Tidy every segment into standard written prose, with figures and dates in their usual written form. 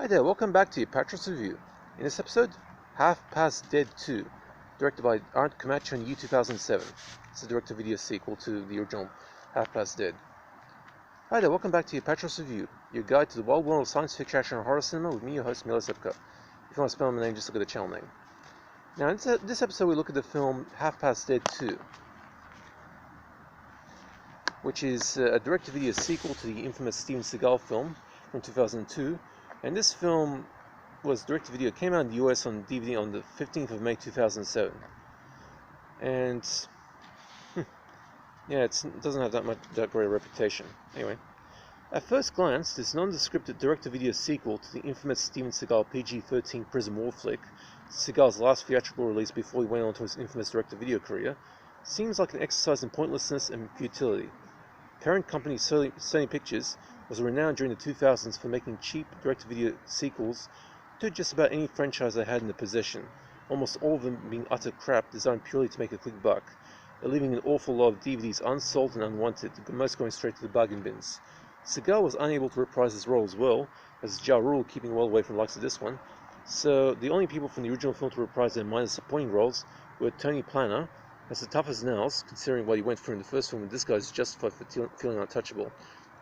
Hi there, welcome back to Apatros Review. In this episode, Half Past Dead 2, directed by Art Camacho in 2007. It's a direct-to-video sequel to the original Half Past Dead. Hi there, welcome back to Apatros Review, your guide to the wild world of science fiction, action, and horror cinema with me, your host, Milo Sepka. If you want to spell my name, just look at the channel name. Now, in this episode, we look at the film Half Past Dead 2, which is a direct-to-video sequel to the infamous Steven Seagal film from 2002. And this film was direct-to-video, came out in the US on DVD on the 15th of May 2007. And yeah, it doesn't have that great a reputation. Anyway, at first glance, this nondescript direct-to-video sequel to the infamous Steven Seagal PG-13 prison war flick, Seagal's last theatrical release before he went on to his infamous direct-to-video career, seems like an exercise in pointlessness and futility. Parent company Sony Pictures was renowned during the 2000s for making cheap direct-to-video sequels to just about any franchise they had in their possession, almost all of them being utter crap designed purely to make a quick buck, leaving an awful lot of DVDs unsold and unwanted, most going straight to the bargain bins. Seagal was unable to reprise his role as well, as Ja Rule keeping well away from the likes of this one, so the only people from the original film to reprise their minor supporting roles were Tony Plana, as tough as nails, considering what he went through in the first film, and this guy's justified for feeling untouchable.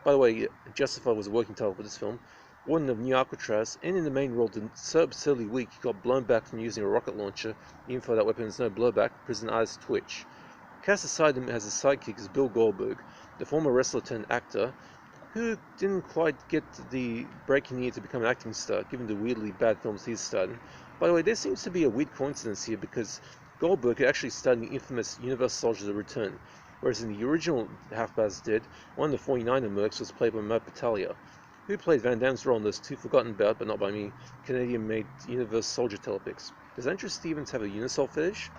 By the way, Justified was a working title for this film. Warden of New Alcatraz, and in the main role, so absurdly weak he got blown back from using a rocket launcher, even for that weapon is no blowback, prison artist Twitch. Cast aside him as a sidekick is Bill Goldberg, the former wrestler turned actor, who didn't quite get the break he needed to become an acting star, given the weirdly bad films he's starred in. By the way, there seems to be a weird coincidence here, because Goldberg had actually starred in the infamous Universal Soldier: The Return, whereas in the original Half Past Dead, one of the 49er mercs was played by Mo Battaglia, who played Van Damme's role in those two forgotten about, but not by me, Canadian-made Universal Soldier telepics. Does Andrew Stevens have a Unisol fetish?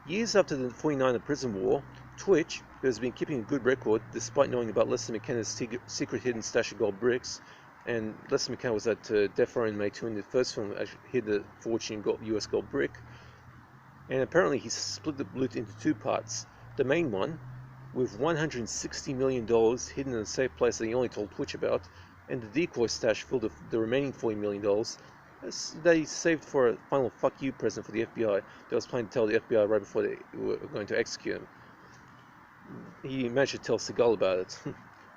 Years after the 49er prison war, Twitch, who has been keeping a good record despite knowing about Lester McKenna's secret hidden stash of gold bricks, and Lester McKenna was at death row in May 2 in the first film, actually hid the fortune US gold brick. And apparently he split the loot into two parts. The main one, with $160 million hidden in a safe place that he only told Twitch about, and the decoy stash filled with the remaining $40 million that he saved for a final fuck you present for the FBI that was planning to tell the FBI right before they were going to execute him. He managed to tell Seagal about it.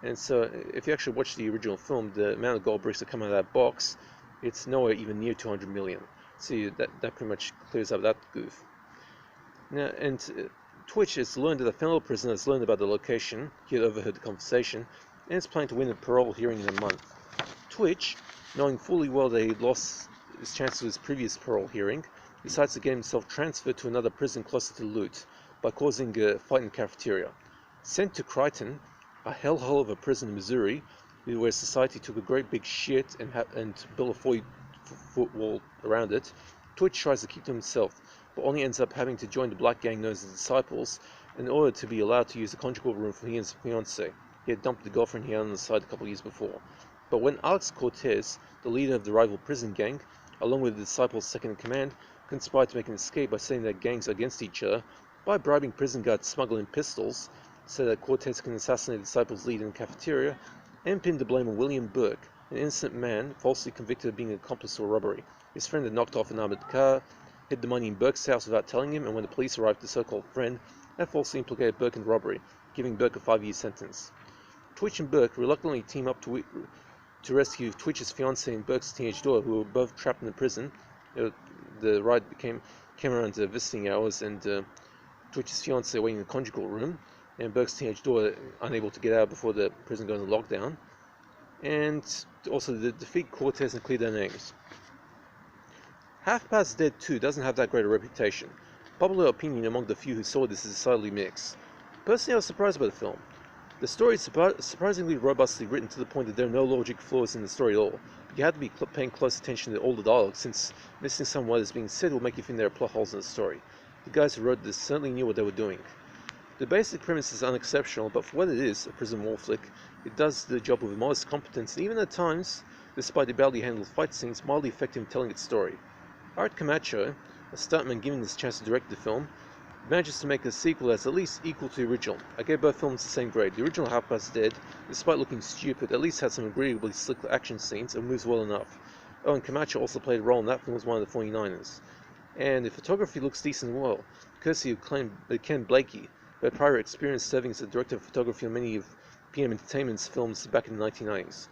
And so, if you actually watch the original film, the amount of gold bricks that come out of that box, it's nowhere even near 200 million. See, that pretty much clears up that goof. Now, and Twitch has learned that a fellow prisoner has learned about the location, he had overheard the conversation, and is planning to win a parole hearing in a month. Twitch, knowing fully well that he lost his chances with his previous parole hearing, decides to get himself transferred to another prison closer to loot, by causing a fight in the cafeteria. Sent to Crichton, a hellhole of a prison in Missouri, where society took a great big shit and built a 40-foot wall around it, Twitch tries to keep to himself, but only ends up having to join the black gang known as the Disciples in order to be allowed to use the conjugal room for he and his fiancée. He had dumped the girlfriend he had on the side a couple of years before. But when Alex Cortez, the leader of the rival prison gang, along with the Disciples' second-in-command, conspired to make an escape by setting their gangs against each other, by bribing prison guards to smuggle in pistols, so that Cortez can assassinate the Disciples' leader in the cafeteria, and pin the blame on William Burke, an innocent man falsely convicted of being an accomplice to a robbery. His friend had knocked off an armored car, hid the money in Burke's house without telling him, and when the police arrived, the so-called friend had falsely implicated Burke in the robbery, giving Burke a 5-year sentence. Twitch and Burke reluctantly team up to rescue Twitch's fiancée and Burke's teenage daughter, who were both trapped in the prison. The ride came around visiting hours, and Twitch's fiancée waiting in the conjugal room, and Burke's teenage daughter unable to get out before the prison goes into lockdown, and also to defeat Cortez and clear their names. Half Past Dead 2 doesn't have that great a reputation. Popular opinion among the few who saw this is decidedly mixed. Personally, I was surprised by the film. The story is surprisingly robustly written to the point that there are no logic flaws in the story at all. But you have to be paying close attention to all the dialogue, since missing some of what is being said will make you think there are plot holes in the story. The guys who wrote this certainly knew what they were doing. The basic premise is unexceptional, but for what it is, a prison war flick, it does the job with modest competence, and even at times, despite the badly handled fight scenes, mildly effective in telling its story. Art Camacho, a stuntman given this chance to direct the film, manages to make a sequel that's at least equal to the original. I gave both films the same grade. The original Half Past Dead, despite looking stupid, at least had some agreeably slick action scenes and moves well enough. Owen Camacho also played a role in that film as one of the 49ers. And the photography looks decent well, courtesy of Ken Blakey, who had prior experience serving as the director of photography on many of PM Entertainment's films back in the 1990s.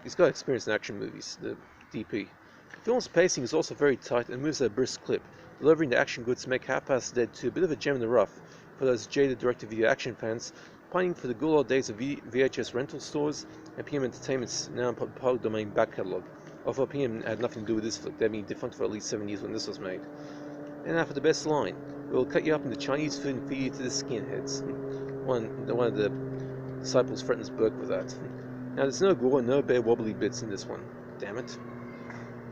He's got experience in action movies, the DP. The film's pacing is also very tight and moves at a brisk clip, delivering the action goods to make Half Past Dead 2 a bit of a gem in the rough for those jaded direct-to-video action fans pining for the good old days of VHS rental stores and PM Entertainment's now public domain back catalogue. Although PM had nothing to do with this flick, they'd been defunct for at least 7 years when this was made. And now for the best line: "We'll cut you up into Chinese food and feed you to the skinheads." One of the disciples threatens Burke with that. Now there's no gore, no bare wobbly bits in this one. Damn it.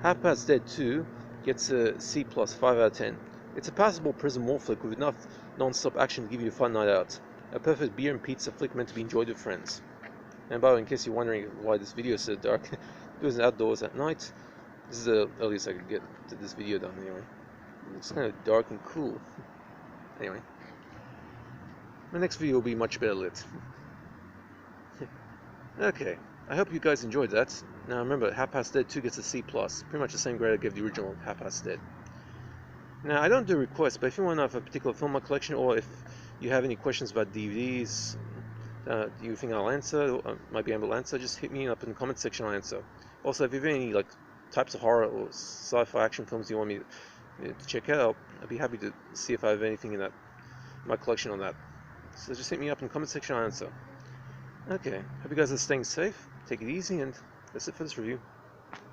Half Past Dead 2 gets a C+, 5 out of 10. It's a passable prison war flick with enough non-stop action to give you a fun night out. A perfect beer and pizza flick meant to be enjoyed with friends. And by the way, in case you're wondering why this video is so dark, it was outdoors at night. This is the earliest I could get to this video done anyway. It's kind of dark and cool. Anyway. My next video will be much better lit. Okay, I hope you guys enjoyed that. Now remember, Half Past Dead 2 gets a C+, pretty much the same grade I gave the original Half Past Dead. Now, I don't do requests, but if you want to have a particular film in my collection, or if you have any questions about DVDs, you think I'll answer, or might be able to answer, just hit me up in the comment section, I'll answer. Also, if you have any types of horror or sci-fi action films you want me to check out, I'd be happy to see if I have anything in my collection on that. So just hit me up in the comment section, I'll answer. Okay, hope you guys are staying safe, take it easy, and that's it for this review.